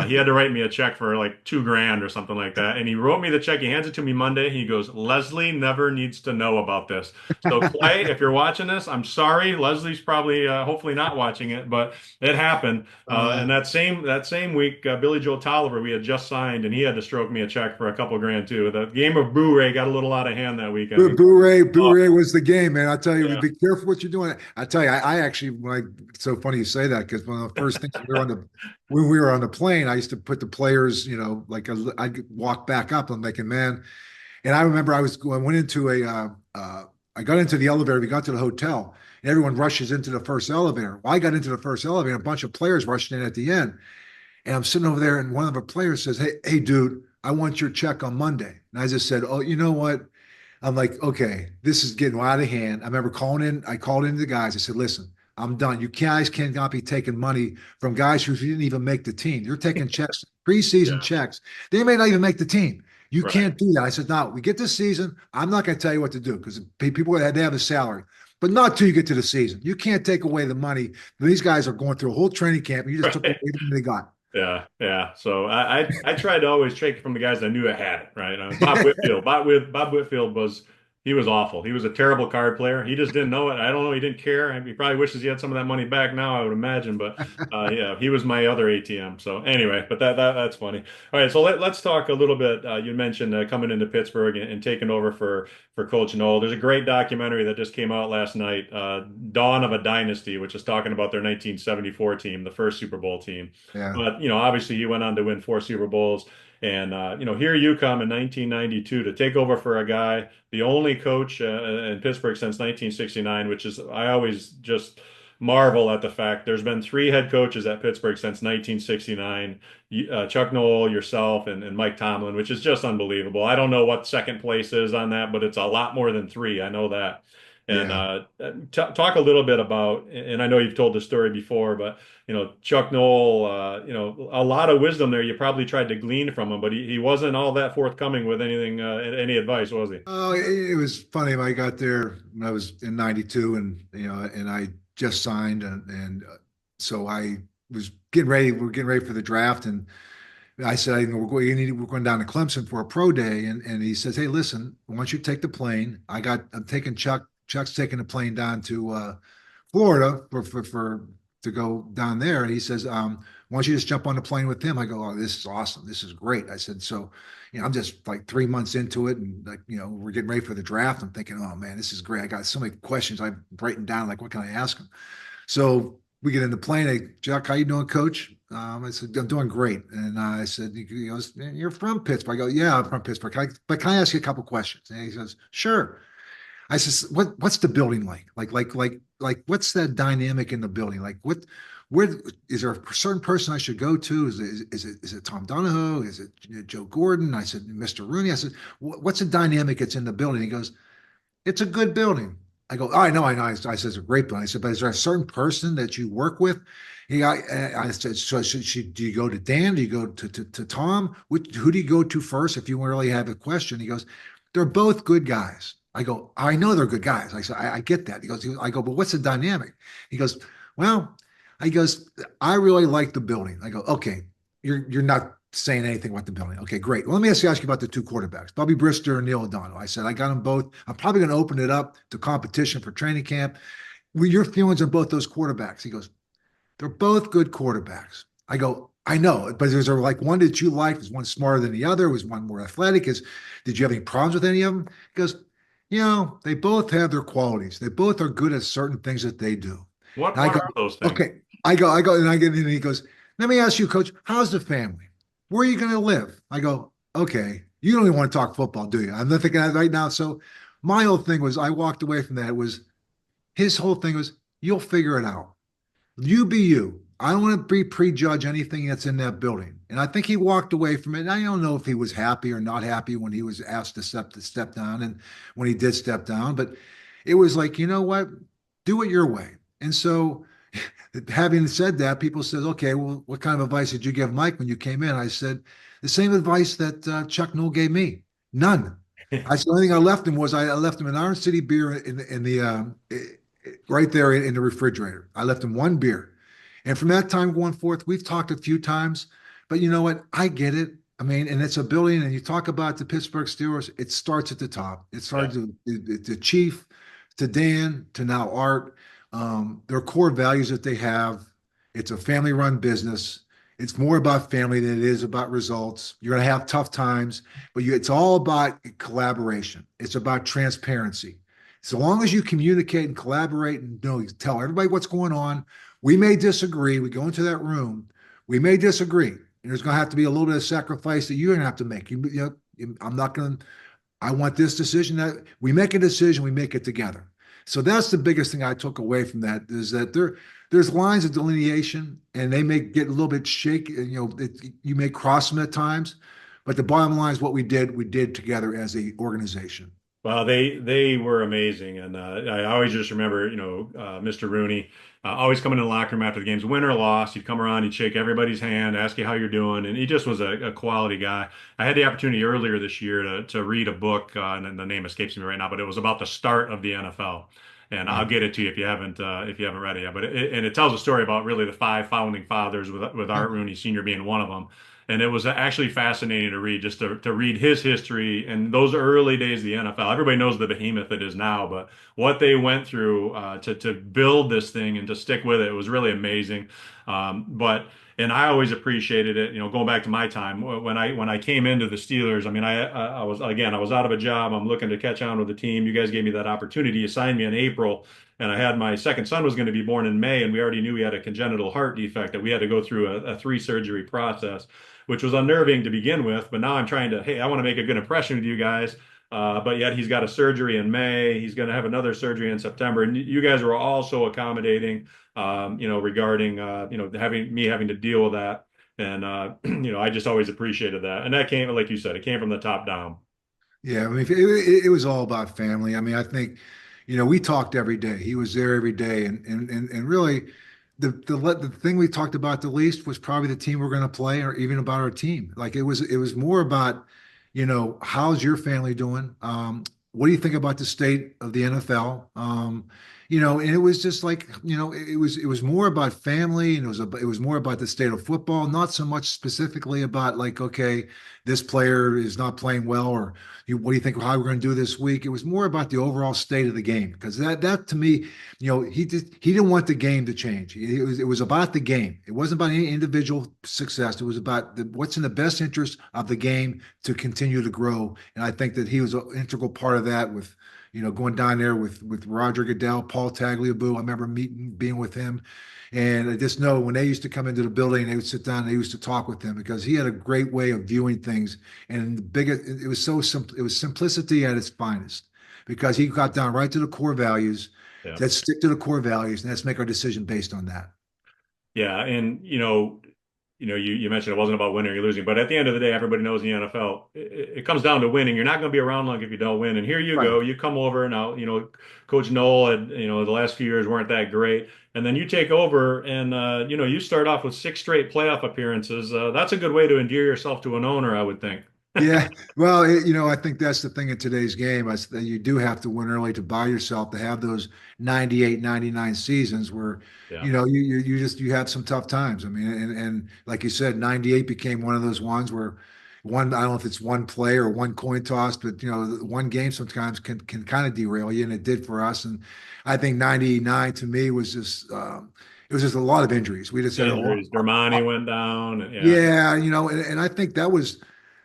He had to write me a check for like 2 grand or something like that. And he wrote me the check. He hands it to me Monday. He goes, Leslie never needs to know about this. So Clay, if you're watching this, I'm sorry. Leslie's probably, hopefully not watching it, but it happened. And Uh, that same week, Billy Joe Tolliver, we had just signed, and he had to stroke me a check for a couple grand too. The game of Boo-Ray got a little out of hand that weekend. Oh, Boo-ray was the game, man. I tell you, yeah. be careful what you're doing. I tell you, I actually, it's so funny you say that because one of the first things when we were on the plane, I used to put the players, like I'd walk back up. I'm thinking, man. And I remember I went into I got into the elevator. We got to the hotel, and everyone rushes into the first elevator. Well, I got into the first elevator, and a bunch of players rushed in at the end. And I'm sitting over there, and one of the players says, hey, dude, I want your check on Monday. And I just said, oh, you know what? I'm like, okay, this is getting out of hand. I remember I called in the guys. I said, listen, I'm done. You guys cannot be taking money from guys who didn't even make the team. You're taking checks, preseason Yeah, checks. They may not even make the team. You right. can't do that. I said, no, we get this season. I'm not going to tell you what to do because people they have a salary, but not till you get to the season. You can't take away the money. These guys are going through a whole training camp. And you just took away Right. everything they got. Yeah, yeah. So I tried to always take it from the guys I knew I had it, right? Bob Whitfield. Bob Whitfield he was awful. He was a terrible card player. He just didn't know it. I don't know. He didn't care. He probably wishes he had some of that money back now, I would imagine. But yeah, he was my other ATM. So anyway, but that's funny. All right, so let's talk a little bit. You mentioned coming into Pittsburgh and taking over for Coach Noel. There's a great documentary that just came out last night, Dawn of a Dynasty, which is talking about their 1974 team, the first Super Bowl team. Yeah, But obviously he went on to win 4 Super Bowls. And here you come in 1992 to take over for a guy, the only coach in Pittsburgh since 1969, which is I always just marvel at the fact there's been 3 head coaches at Pittsburgh since 1969. Chuck Noll, yourself, and Mike Tomlin, which is just unbelievable. I don't know what second place is on that, but it's a lot more than 3. I know that. And yeah. talk a little bit about, and I know you've told the story before, but Chuck Noll, a lot of wisdom there. You probably tried to glean from him, but he wasn't all that forthcoming with anything, any advice, was he? Oh, it was funny. I got there when I was in '92, and I just signed, and so I was getting ready. We're getting ready for the draft, and I said, we're going down to Clemson for a pro day, and he says, hey, listen, why don't you take the plane? I'm taking Chuck. Chuck's taking the plane down to Florida for to go down there. And he says, why don't you just jump on the plane with him? I go, oh, this is awesome. This is great. I said, so, I'm just like 3 months into it. And like, we're getting ready for the draft. I'm thinking, oh man, this is great. I got so many questions I've written down. Like, what can I ask him? So we get in the plane. Hey, Chuck, how you doing, coach? I said, I'm doing great. And I said, he goes, man, you're from Pittsburgh. I go, yeah, I'm from Pittsburgh. But can I ask you a couple questions? And he says, sure. I says, what's the building like? Like what's that dynamic in the building? Like where is there a certain person I should go to? Is it Tom Donahoe? Is it Joe Gordon? I said, Mr. Rooney. I said, what's the dynamic that's in the building? He goes, it's a good building. I go, oh, I know. I said, it's a great building. I said, but is there a certain person that you work with? I said, so do you go to Dan? Do you go to Tom? Who do you go to first if you really have a question? He goes, they're both good guys. I go, I know they're good guys. I said, I get that. I go, but what's the dynamic? He goes, well, he goes, I really like the building. I go, okay, you're not saying anything about the building. Okay, great. Well, let me ask you about the 2 quarterbacks, Bobby Brister and Neil O'Donnell. I said, I got them both. I'm probably going to open it up to competition for training camp. Your feelings on both those quarterbacks? He goes, they're both good quarterbacks. I go, I know, but is there like one that you like? Was one smarter than the other? Was one more athletic? Did you have any problems with any of them? He goes, they both have their qualities. They both are good at certain things that they do. What And I what go, are those things? okay. And I get in, and he goes, let me ask you, coach, how's the family? Where are you going to live? I go, okay. You don't even want to talk football, do you? I'm not thinking that right now. So my whole thing was, I walked away from that. His whole thing was, you'll figure it out. You be you. I don't want to prejudge anything that's in that building. And I think he walked away from it. And I don't know if he was happy or not happy when he was asked to step down and when he did step down. But it was like, you know what? Do it your way. And so, having said that, people said, okay, well, what kind of advice did you give Mike when you came in? I said, the same advice that Chuck Noll gave me. None. I said, the only thing I left him was I left him an Iron City beer right there in the refrigerator. I left him one beer. And from that time going forth, we've talked a few times, but you know what? I get it. I mean, and it's a building, and you talk about the Pittsburgh Steelers, it starts at the top. It Yeah. starts to the chief, to Dan, to now Art. Their core values that they have. It's a family-run business. It's more about family than it is about results. You're going to have tough times, but it's all about collaboration. It's about transparency. So long as you communicate and collaborate and tell everybody what's going on, we may disagree. We go into that room, we may disagree. And there's going to have to be a little bit of sacrifice that you're going to have to make. I'm not going to, I want this decision. That we make a decision, we make it together. So that's the biggest thing I took away from that is that there's lines of delineation and they may get a little bit shaky. You may cross them at times, but the bottom line is what we did together as a organization. Well, they were amazing, and I always just remember, Mr. Rooney always coming in the locker room after the games, win or loss. He'd come around, he'd shake everybody's hand, ask you how you're doing, and he just was a quality guy. I had the opportunity earlier this year to read a book, and the name escapes me right now, but it was about the start of the NFL. And I'll Yeah. get it to you if you haven't read it yet. But it tells a story about really the five founding fathers, with Art Rooney Sr. being one of them. And it was actually fascinating to read, just to read his history and those early days of the NFL. Everybody knows the behemoth it is now, but what they went through to build this thing and to stick with it was really amazing. And I always appreciated it. Going back to my time when I came into the Steelers. I mean, I was out of a job. I'm looking to catch on with the team. You guys gave me that opportunity. You signed me in April. And I had my second son was going to be born in May, and we already knew he had a congenital heart defect that we had to go through a three surgery process, which was unnerving to begin with. But now I'm trying to, hey, I want to make a good impression with you guys. But yet he's got a surgery in May. He's going to have another surgery in September. And you guys were all so accommodating, regarding, having to deal with that. And, I just always appreciated that. And that came, like you said, it came from the top down. Yeah, I mean, it was all about family. I mean, I think, we talked every day. He was there every day, and really, the thing we talked about the least was probably the team we're going to play, or even about our team. Like it was more about, how's your family doing? What do you think about the state of the NFL? And it was just like, it was more about family, and it was more about the state of football, not so much specifically about like, okay, this player is not playing well, or what do you think how we're going to do this week? It was more about the overall state of the game because that to me, he didn't want the game to change. It was about the game. It wasn't about any individual success. It was about what's in the best interest of the game to continue to grow. And I think that he was an integral part of that with going down there with Roger Goodell, Paul Tagliabue. I remember being with him. And I just know when they used to come into the building, they would sit down and they used to talk with him because he had a great way of viewing things. And the biggest, it was so simple, it was simplicity at its finest because he got down right to the core values. Yeah. Let's stick to the core values and let's make our decision based on that. Yeah. And, you mentioned it wasn't about winning or losing, but at the end of the day, everybody knows in the NFL, it comes down to winning. You're not going to be around long if you don't win. And here you Right. go. You come over now, Coach Noel had, the last few years weren't that great. And then you take over and, you start off with six straight playoff appearances. That's a good way to endear yourself to an owner, I would think. Yeah, well, I think that's the thing in today's game. Is that you do have to win early to buy yourself to have those 98, 99 seasons where, Yeah. you have some tough times. I mean, and like you said, 98 became one of those ones where I don't know if it's one play or one coin toss, but one game sometimes can kind of derail you, and it did for us. And I think 99 to me was just it was just a lot of injuries. We just had a lot. Injuries. Dermani went down. And yeah. Yeah, and I think that was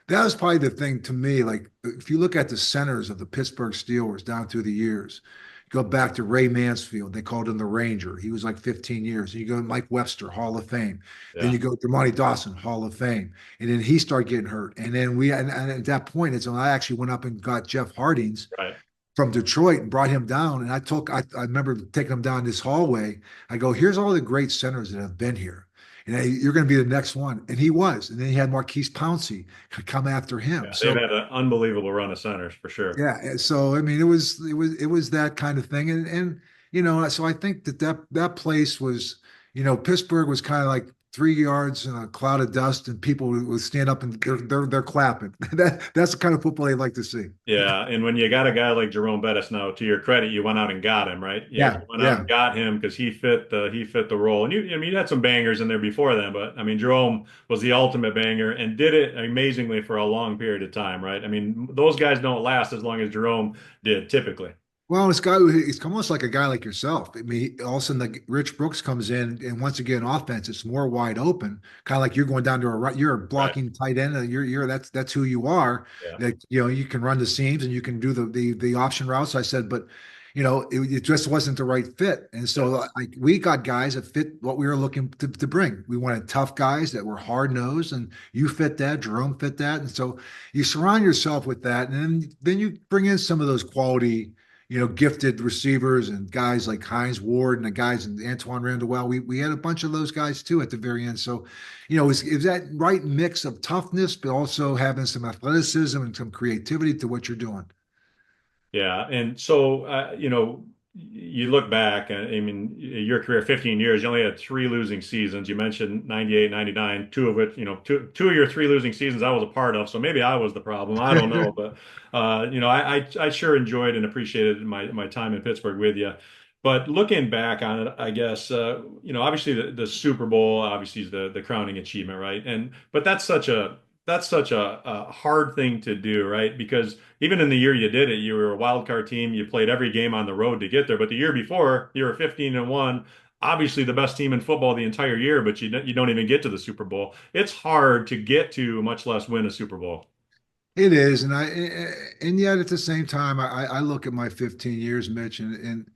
probably the thing to me. Like, if you look at the centers of the Pittsburgh Steelers down through the years, go back to Ray Mansfield. They called him the Ranger. He was like 15 years. And you go to Mike Webster, Hall of Fame. Then Yeah. you go to Monty Dawson, Hall of Fame. And then he started getting hurt. And then and at that point, it's when I actually went up and got Jeff Hardings Right. from Detroit and brought him down. And I remember taking him down this hallway. I go, here's all the great centers that have been here. And you're going to be the next one. And he was. And then he had Marquise Pouncey come after him. Yeah. They've So had an unbelievable run of centers for sure. yeah. So I mean, it was that kind of thing. And so I think that place was, Pittsburgh was kind of like 3 yards in a cloud of dust, and people would stand up and they're clapping. That's the kind of football they like to see. Yeah, and when you got a guy like Jerome Bettis now, to your credit, you went out and got him, right? You Yeah, actually went out yeah. and got him because he fit the role. And I mean, you had some bangers in there before then, but I mean, Jerome was the ultimate banger and did it amazingly for a long period of time, right? I mean, those guys don't last as long as Jerome did typically. Well, this guy, he's almost like a guy like yourself. I mean, all of a sudden, like Rich Brooks comes in, and once again, offense, it's more wide open. Kind of like you're going down to a right, you're a Right. blocking tight end. And you're that's who you are. Yeah. That you can run the seams and you can do the option routes. I said, but it just wasn't the right fit. And Yeah. so like we got guys that fit what we were looking to bring. We wanted tough guys that were hard nosed, and you fit that. Jerome fit that, and so you surround yourself with that, and then you bring in some of those quality gifted receivers and guys like Hines Ward and the guys and Antoine Randall. We had a bunch of those guys too at the very end. So, it was that right mix of toughness, but also having some athleticism and some creativity to what you're doing. Yeah, and so you look back, I mean, your career, 15 years, you only had three losing seasons. You mentioned 98, 99, two of which, two of your three losing seasons I was a part of. So maybe I was the problem. I don't know, but I sure enjoyed and appreciated my time in Pittsburgh with you. But looking back on it, I guess obviously the Super Bowl obviously is the crowning achievement, right? But that's such a hard thing to do, right? Because even in the year you did it, you were a wild card team. You played every game on the road to get there. But the year before, you were 15-1, obviously the best team in football the entire year, but you don't even get to the Super Bowl. It's hard to get to, much less win a Super Bowl. It is, and yet at the same time, I look at my 15 years, Mitch, and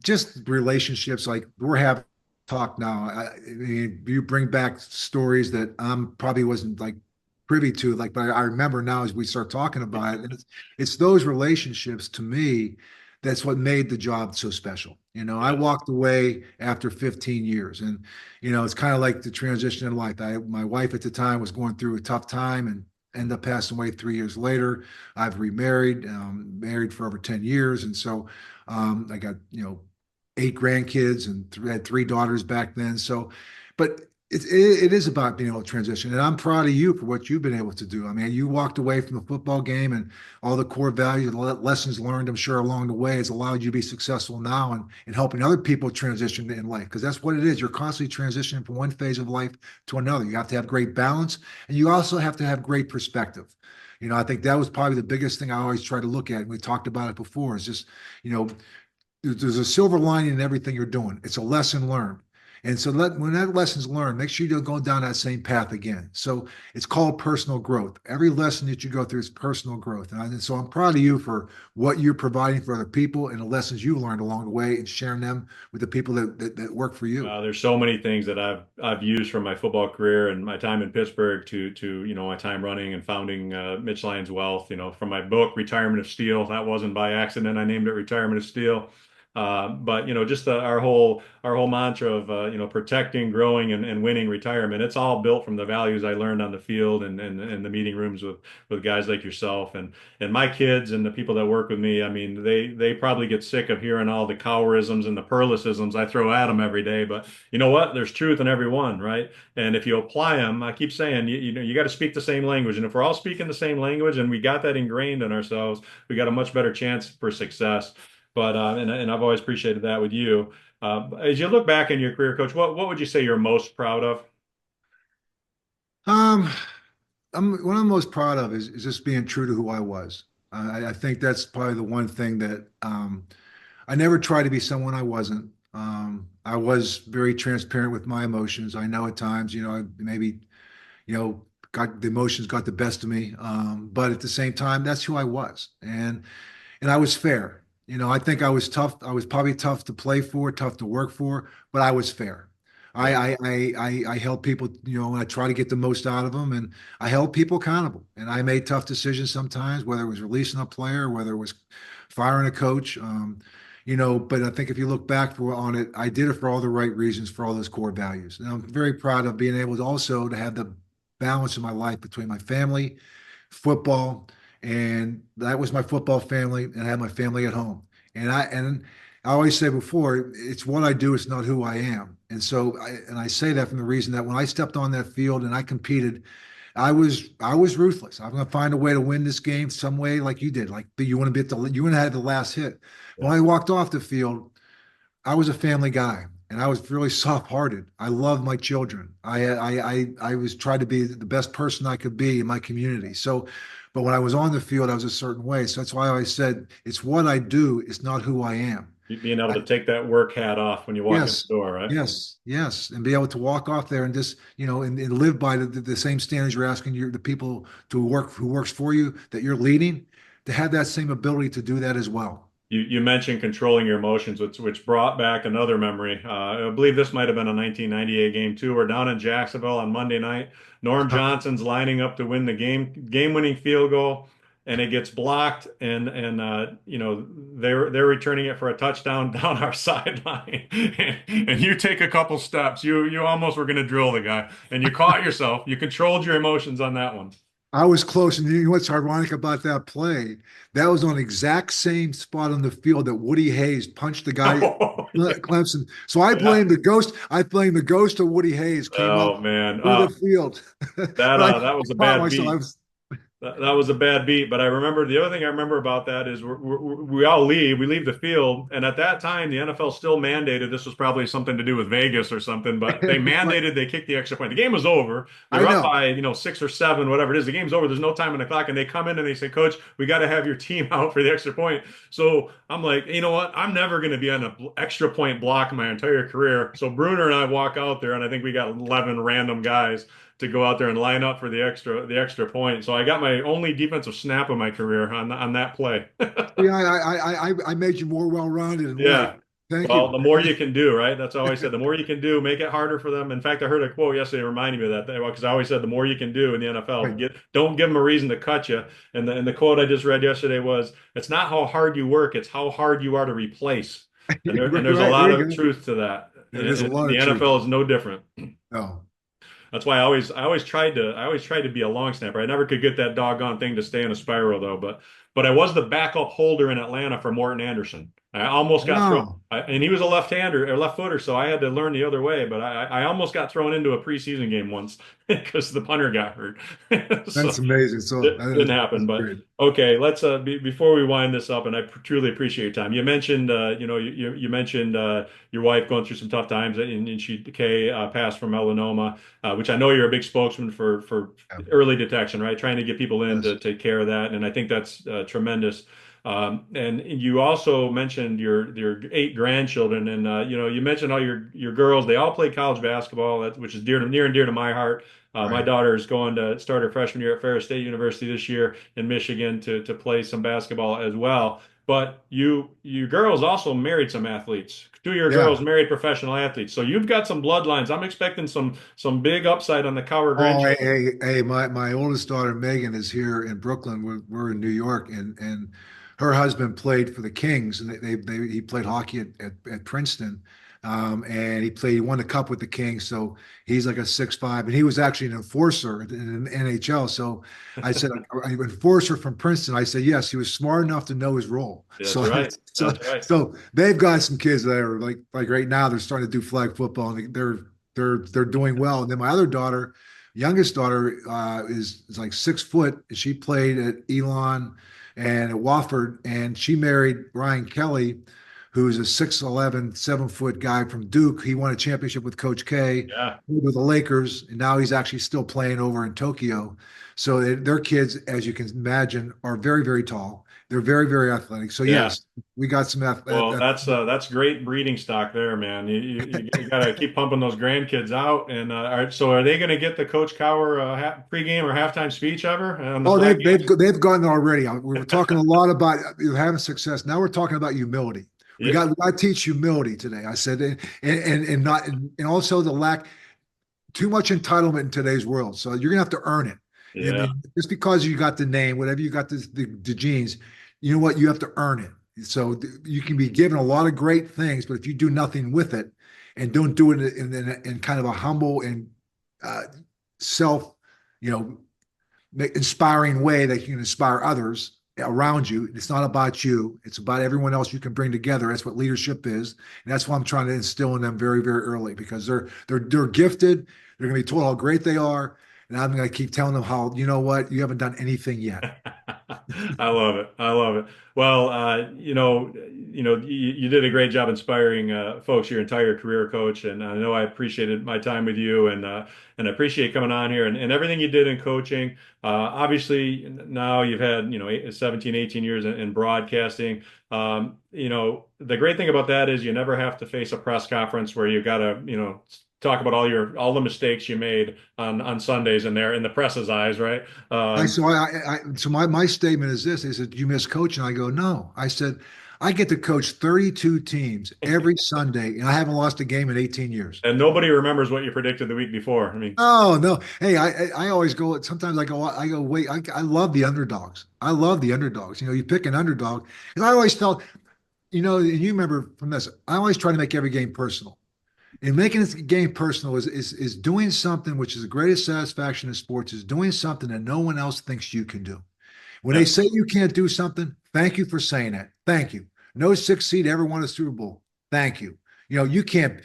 just relationships like we're having talk now. I mean, you bring back stories that probably wasn't like privy to, like, but I remember now as we start talking about it. And it's those relationships to me that's what made the job so special. I Yeah. walked away after 15 years, and it's kind of like the transition in life. My wife at the time was going through a tough time and ended up passing away 3 years later. I've remarried, married for over 10 years, and so I got 8 grandkids and had 3 daughters back then. So, but it is about being able to transition. And I'm proud of you for what you've been able to do. I mean, you walked away from the football game and all the core values and lessons learned, I'm sure, along the way has allowed you to be successful now and helping other people transition in life. Because that's what it is. You're constantly transitioning from one phase of life to another. You have to have great balance, and you also have to have great perspective. I think that was probably the biggest thing I always try to look at. And we talked about it before, is just, you know, there's a silver lining in everything you're doing. It's a lesson learned. And so when that lesson's learned, make sure you don't go down that same path again. So it's called personal growth. Every lesson that you go through is personal growth. And so I'm proud of you for what you're providing for other people and the lessons you learned along the way and sharing them with the people that work for you. There's so many things that I've used from my football career and my time in Pittsburgh to my time running and founding Mitch Lyons Wealth. From my book Retirement of Steel. That wasn't by accident. I named it Retirement of Steel. But just our whole mantra of protecting, growing, and winning retirement. It's all built from the values I learned on the field and the meeting rooms with guys like yourself and my kids and the people that work with me. I mean, they probably get sick of hearing all the Cowherisms and the Perlicisms I throw at them every day. But you know what? There's truth in every one, right? And if you apply them, I keep saying you got to speak the same language. And if we're all speaking the same language and we got that ingrained in ourselves, we got a much better chance for success. But and I've always appreciated that with you. As you look back in your career, Coach, what would you say you're most proud of? Um, what I'm most proud of is just being true to who I was. I think that's probably the one thing that I never tried to be someone I wasn't. I was very transparent with my emotions. I know at times, maybe, you know, got the emotions got the best of me. But at the same time, that's who I was. And I was fair. I think I was tough. I was probably tough to play for, tough to work for, but I was fair. Yeah. I held people, I try to get the most out of them, and I held people accountable. And I made tough decisions sometimes, whether it was releasing a player, whether it was firing a coach. But I think if you look back on it, I did it for all the right reasons, for all those core values. And I'm very proud of being able to also to have the balance in my life between my family, football, and that was my football family, and I had my family at home. And I always say before, it's what I do, it's not who I am. And so I say that from the reason that when I stepped on that field and I competed, I was ruthless. I'm going to find a way to win this game some way, like you did. Like you want to be at the you want to have the last hit. Yeah. When I walked off the field, I was a family guy and I was really soft-hearted. I loved my children. I was trying to be the best person I could be in my community. So, but when I was on the field, I was a certain way. So that's why I said it's what I do, it's not who I am. Being able I, to take that work hat off when you walk in yes, the door, right? yes, and be able to walk off there and just, and live by the same standards you're asking the people to work who works for you that you're leading to have that same ability to do that as well. You mentioned controlling your emotions, which brought back another memory. I believe this might have been a 1998 game too. We're down in Jacksonville on Monday night. Norm Johnson's lining up to win the game-winning field goal, and it gets blocked. And they're returning it for a touchdown down our sideline. And you take a couple steps. You almost were going to drill the guy, and you caught yourself. You controlled your emotions on that one. I was close, and you know what's ironic about that play? That was on the exact same spot on the field that Woody Hayes punched the guy Oh, yeah. Clemson. So I Yeah. blame the ghost. I blame the ghost of Woody Hayes came up Oh man. through the field. That But I that was a caught bad myself. beat. That was a bad beat, but I remember the other thing I remember about that is we all leave, we leave the field, and at that time the NFL still mandated this was probably something to do with Vegas or something, but they Right. mandated they kick the extra point. The game was over. I They're up know. by 6 or 7, whatever it is. The game's over. There's no time on the clock, and they come in and they say, "Coach, we got to have your team out for the extra point." So I'm like, you know what? I'm never going to be on an extra point block my entire career. So Bruner and I walk out there, and I think we got 11 random guys to go out there and line up for the extra point. So I got my only defensive snap of my career on that play. See, I made you more well-rounded in life. Yeah. Thank Well, you. the more you can do, right? That's all I said. The more you can do, make it harder for them. In fact, I heard a quote yesterday reminding me of that because I always said the more you can do in the NFL, Right. don't give them a reason to cut you. And the quote I just read yesterday was, "It's not how hard you work, it's how hard you are to replace." And there's a Right. There lot you of go. truth to that. There's a And lot the of truth. NFL is no different. No. That's why I always tried to be a long snapper. I never could get that doggone thing to stay in a spiral though. But I was the backup holder in Atlanta for Morton Anderson. I almost got thrown, Wow. and he was a left-hander or left footer, so I had to learn the other way. But I almost got thrown into a preseason game once because the punter got hurt. So That's amazing. So it didn't happen. that's But great. okay, let's before we wind this up, and I truly appreciate your time. You mentioned you mentioned your wife going through some tough times, and she Kay passed from melanoma, which I know you're a big spokesman for Yeah. early detection, right? Trying to get people in Yes. to take care of that, and I think that's tremendous. And you also mentioned your 8 grandchildren, and you mentioned all your girls. They all play college basketball, which is near and dear to my heart. My Right. daughter is going to start her freshman year at Ferris State University this year in Michigan to play some basketball as well. But you girls also married some athletes. 2 of your girls Yeah. married professional athletes, so you've got some bloodlines. I'm expecting some big upside on the Cowher Oh, hey, grandchildren. hey, my oldest daughter Megan is here in Brooklyn. We're in New York, and her husband played for the Kings, and he played hockey at Princeton, and he won the cup with the Kings. So he's like a 6'5", and he was actually an enforcer in the NHL. So I said, an enforcer from Princeton. I said yes, he was smart enough to know his role. That's So right. so That's right. so they've got some kids that are like right now they're starting to do flag football, and they're doing well. And then my other daughter, youngest daughter, is like 6 foot. She played at Elon and at Wofford, and she married Ryan Kelly, who's a 6'11", 7 foot guy from Duke. He won a championship with Coach K Yeah. with the Lakers, and now he's actually still playing over in Tokyo. So their kids, as you can imagine, are very, very tall. They're very, very athletic. So Yeah. yes, we got some Well, that's great breeding stock there, man. You got to keep pumping those grandkids out. And so are they going to get the Coach Cowher pregame or halftime speech ever on the Oh, flag they've games? they've they've gotten there already. We were talking a lot about having success. Now we're talking about humility. We Yeah, got we got to teach humility today. I said, and also the lack too much entitlement in today's world. So you're gonna have to earn it. I yeah, mean, just because you got the name, whatever you got the genes, you know what? You have to earn it. So you can be given a lot of great things, but if you do nothing with it and don't do it in kind of a humble and self, you know, inspiring way that you can inspire others, around you. It's not about you. It's about everyone else you can bring together. That's what leadership is. And that's what I'm trying to instill in them very, very early because they're gifted. They're going to be told how great they are. And I'm going to keep telling them how, you know what, you haven't done anything yet. I love it. I love it. Well, you did a great job inspiring folks your entire career, Coach. And I know I appreciated my time with you, and I appreciate coming on here and everything you did in coaching. Obviously, now you've had 17, 18 years in broadcasting. The great thing about that is you never have to face a press conference where you got to talk about all the mistakes you made on Sundays in there in the press's eyes, right? I Um, so so my statement is this. They said, you miss coaching. I go, no. I said, I get to coach 32 teams every Sunday, and I haven't lost a game in 18 years. And nobody remembers what you predicted the week before. I mean, Oh no. Hey, I always go, sometimes I go, wait, I love the underdogs. I love the underdogs. You pick an underdog. And I always felt, and you remember from this, I always try to make every game personal. And making this game personal is doing something which is the greatest satisfaction in sports, is doing something that no one else thinks you can do. When they yeah, say you can't do something, thank you for saying that. Thank you. No six seed ever won a Super Bowl. Thank you. You can't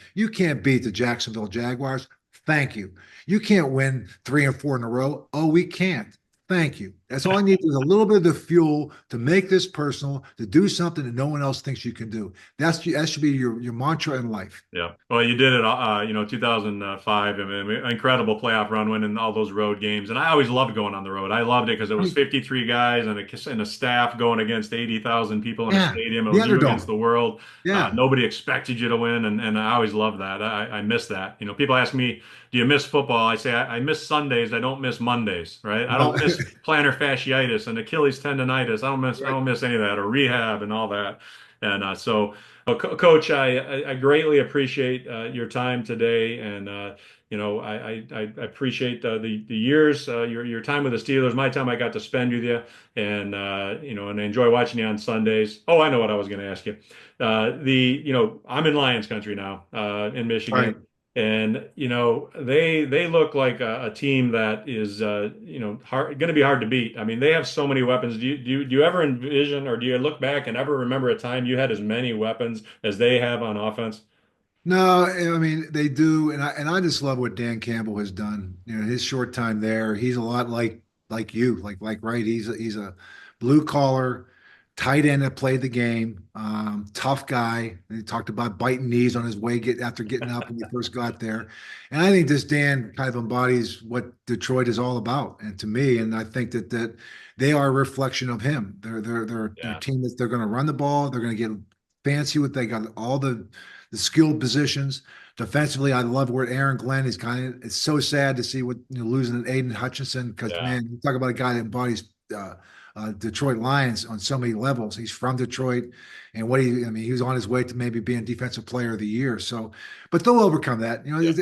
beat the Jacksonville Jaguars. Thank you. You can't win 3 and 4 in a row. Oh, we can't. Thank you. That's all I need is a little bit of the fuel to make this personal, to do something that no one else thinks you can do. That should be your mantra in life. yeah. Well, you did it, 2005. I mean, incredible playoff run, winning all those road games. And I always loved going on the road. I loved it because it was 53 guys and a staff going against 80,000 people in a Yeah, stadium. It the was you against underdog. the world. Yeah, Nobody expected you to win, and I always loved that. I miss that. People ask me, "Do you miss football?" I say, I miss Sundays. I don't miss Mondays, right? I no, don't miss plantar fasciitis and Achilles tendonitis. I right. don't miss any of that, or rehab and all that. And Coach, I greatly appreciate your time today, and I appreciate the years, your time with the Steelers, my time I got to spend with you, and I enjoy watching you on Sundays. Oh, I know what I was going to ask you. I'm in Lions country now, in Right. Michigan. And they look like a team that is going to be hard to beat. I mean, they have so many weapons. Do you ever envision, or do you look back and ever remember a time you had as many weapons as they have on offense? No, I mean they do, and I just love what Dan Campbell has done. His short time there, he's a lot like you, like right. He's a blue collar tight end that played the game, tough guy. And he talked about biting knees on his way after getting up when he first got there, and I think this Dan kind of embodies what Detroit is all about. And to me, and I think that they are a reflection of him. They're a Yeah, team that they're going to run the ball. They're going to get fancy with. They got all the skilled positions. Defensively, I love where Aaron Glenn is it's so sad to see what losing an Aiden Hutchinson because yeah, man, you talk about a guy that embodies Detroit Lions on so many levels. He's from Detroit, and I mean, he was on his way to maybe being Defensive Player of the Year. So, but they'll overcome that. yeah.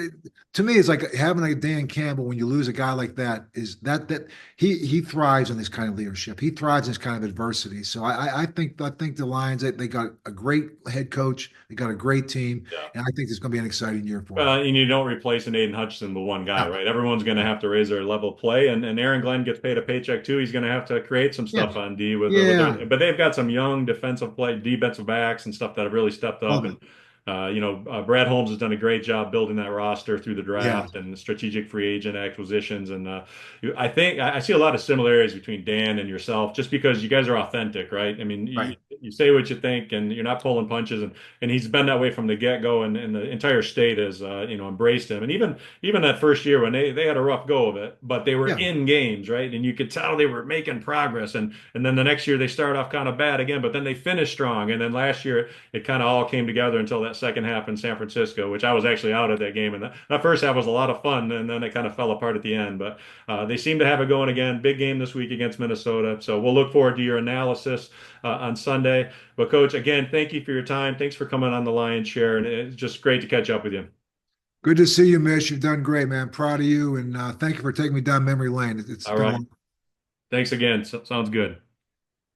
To me, it's like having a Dan Campbell when you lose a guy like that. Is that he thrives on this kind of leadership. He thrives in this kind of adversity. So I think the Lions they got a great head coach. They got a great team, Yeah. and I think it's going to be an exciting year for them. And you don't replace an Aiden Hutchinson with one guy, No, right? Everyone's going to no. have to raise their level of play, and Aaron Glenn gets paid a paycheck too. He's going to have to create some Yeah, stuff on D with yeah. their, but they've got some young defensive backs and stuff that have really stepped up. Love And it. Brad Holmes has done a great job building that roster through the Yeah, draft and the strategic free agent acquisitions. And I think I see a lot of similarities between Dan and yourself, just because you guys are authentic, right? I mean, you right. you say what you think, and you're not pulling punches, and he's been that way from the get-go, and the entire state has embraced him. And even that first year when they had a rough go of it, but they were Yeah, in games, right? And you could tell they were making progress. And then the next year they start off kind of bad again, but then they finished strong. And then last year it kind of all came together until that second half in San Francisco, which I was actually out at that game. And that first half was a lot of fun, and then it kind of fell apart at the end. But they seem to have it going again. Big game this week against Minnesota. So we'll look forward to your analysis on Sunday. But Coach, again, thank you for your time. Thanks for coming on the Lions Share, and it's just great to catch up with you. good to see you, Mitch. You've done great, man. Proud of you, and thank you for taking me down memory lane. It's All been a right. long Thanks again. Sounds good.